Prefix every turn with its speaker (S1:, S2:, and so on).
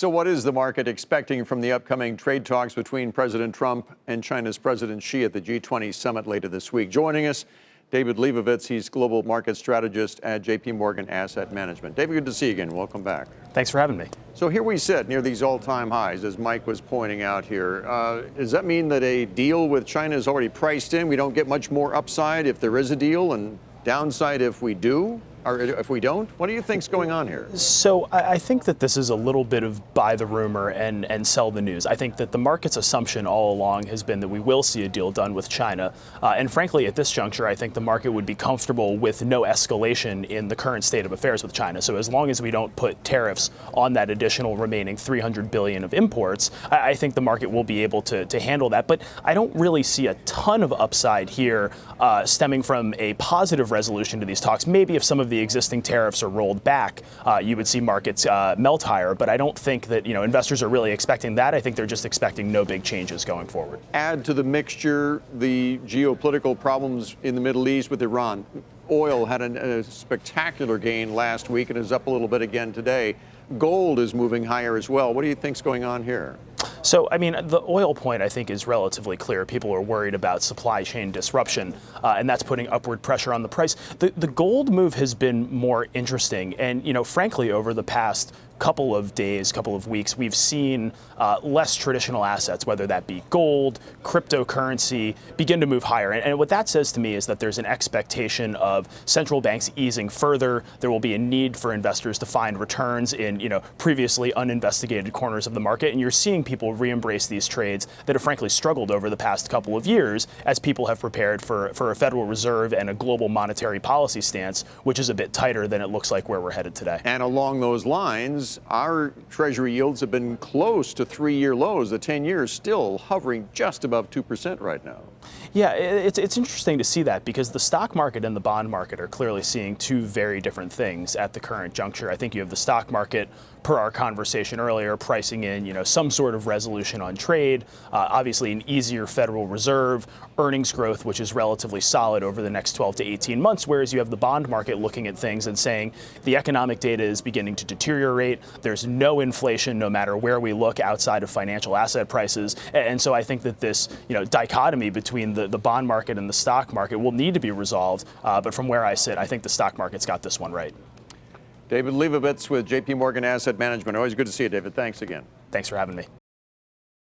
S1: So what is the market expecting from the upcoming trade talks between President Trump and China's President Xi at the G20 summit later this week? Joining us, David Lebovitz. He's global market strategist at JP Morgan Asset Management. David, good to see you again. Welcome back.
S2: Thanks for having me.
S1: So here we sit near these all-time highs, as Mike was pointing out here. Does that mean that a deal with China is already priced in? We don't get much more upside if there is a deal, and downside if we do? Or if we don't? What do you think's going on here?
S2: So I think that this is a little bit of buy the rumor and sell the news. I think that the market's assumption all along has been that we will see a deal done with China. And frankly, at this juncture, I think the market would be comfortable with no escalation in the current state of affairs with China. So as long as we don't put tariffs on that additional remaining $300 billion of imports, I think the market will be able to handle that. But I don't really see a ton of upside here stemming from a positive resolution to these talks. Maybe if some of the existing tariffs are rolled back, you would see markets melt higher. But I don't think that investors are really expecting that. I think they're just expecting no big changes going forward.
S1: Add to the mixture the geopolitical problems in the Middle East with Iran. Oil had a spectacular gain last week and is up a little bit again today. Gold is moving higher as well. What do you think's going on here?
S2: So, I mean, the oil point, I think, is relatively clear. People are worried about supply chain disruption, and that's putting upward pressure on the price. The gold move has been more interesting. And, frankly, over the past couple of days, couple of weeks, we've seen less traditional assets, whether that be gold, cryptocurrency, begin to move higher. And what that says to me is that there's an expectation of central banks easing further. There will be a need for investors to find returns in, previously uninvestigated corners of the market. And you're seeing people re-embrace these trades that have frankly struggled over the past couple of years as people have prepared for a Federal Reserve and a global monetary policy stance, which is a bit tighter than it looks like where we're headed today.
S1: And along those lines, our Treasury yields have been close to three-year lows. The 10-year is still hovering just above 2% right now.
S2: Yeah, it's interesting to see that because the stock market and the bond market are clearly seeing two very different things at the current juncture. I think you have the stock market, per our conversation earlier, pricing in some sort of resolution on trade, obviously an easier Federal Reserve, earnings growth, which is relatively solid over the next 12 to 18 months, whereas you have the bond market looking at things and saying the economic data is beginning to deteriorate. There's no inflation no matter where we look outside of financial asset prices. And so I think that this dichotomy between the bond market and the stock market will need to be resolved. But from where I sit, I think the stock market's got this one right.
S1: David Lebovitz with JP Morgan Asset Management. Always good to see you, David. Thanks again.
S2: Thanks for having me.